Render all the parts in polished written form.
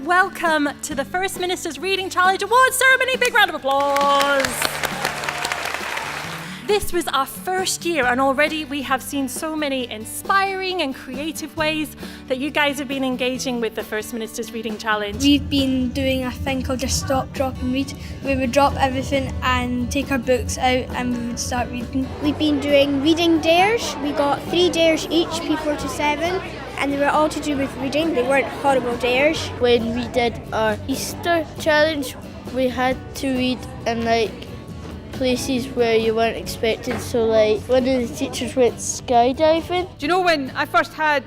welcome to the First Minister's Reading Challenge Awards Ceremony. Big round of applause. This was our first year and already we have seen so many inspiring and creative ways that you guys have been engaging with the First Minister's Reading Challenge. We've been doing a thing called just stop, drop and read. We would drop everything and take our books out and we would start reading. We've been doing reading dares. We got 3 dares each, P4 to 7, and they were all to do with reading. They weren't horrible dares. When we did our Easter challenge, we had to read in places where you weren't expected. So one of the teachers went skydiving. Do you know, when I first had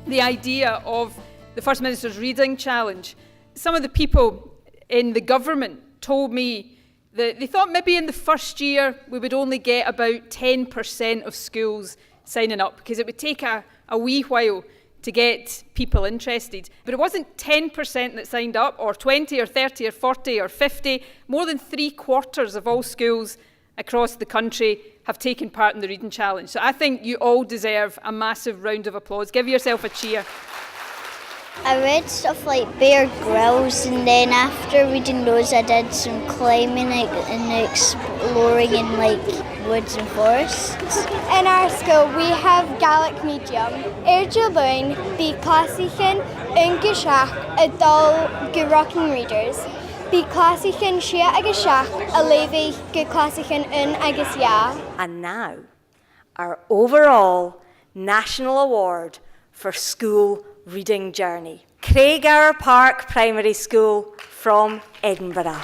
the idea of the First Minister's Reading Challenge, some of the people in the government told me that they thought maybe in the first year we would only get about 10% of schools signing up because it would take a wee while to get people interested. But it wasn't 10% that signed up, or 20 or 30 or 40 or 50. More than 3/4 of all schools across the country have taken part in the Reading Challenge. So I think you all deserve a massive round of applause. Give yourself a cheer. I read stuff like Bear Grylls, and then after reading those I did some climbing and exploring in woods and forests. In our school we have Gaelic medium. Ayrshire bí clásichan ungashach adul gurocking readers. Bí clásichan shia agus shach a levi go clásichan agus ya. And now, our overall national award for school reading journey. Craigour Park Primary School from Edinburgh.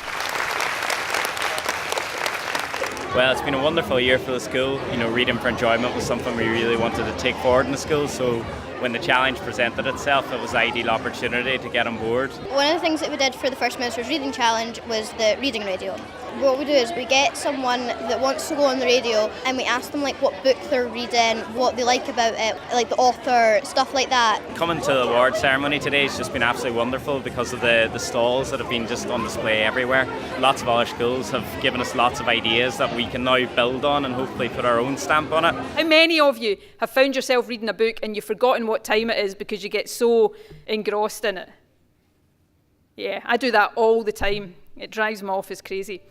Well, it's been a wonderful year for the school. Reading for enjoyment was something we really wanted to take forward in the school, so when the challenge presented itself, it was an ideal opportunity to get on board. One of the things that we did for the First Minister's Reading Challenge was the reading radio. What we do is we get someone that wants to go on the radio and we ask them what book they're reading, what they like about it, the author, stuff like that. Coming to the award ceremony today has just been absolutely wonderful because of the stalls that have been just on display everywhere. Lots of other schools have given us lots of ideas that we can now build on and hopefully put our own stamp on it. How many of you have found yourself reading a book and you've forgotten what time it is because you get so engrossed in it? Yeah, I do that all the time. It drives me off as crazy.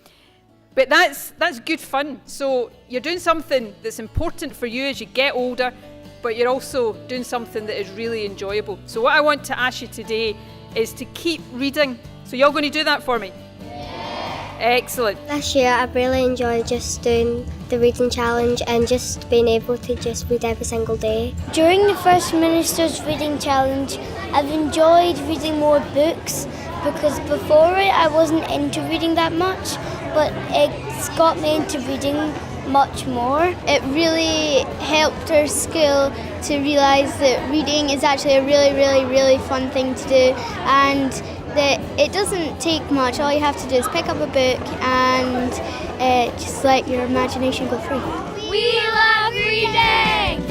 But that's good fun. So you're doing something that's important for you as you get older, but you're also doing something that is really enjoyable. So what I want to ask you today is to keep reading. So you're going to do that for me? Yeah. Excellent. This year I've really enjoyed just doing the reading challenge and just being able to just read every single day. During the First Minister's Reading Challenge, I've enjoyed reading more books because before it I wasn't into reading that much, but it's got me into reading much more. It really helped our school to realise that reading is actually a really, really, really fun thing to do, and that it doesn't take much. All you have to do is pick up a book and just let your imagination go free. We love reading!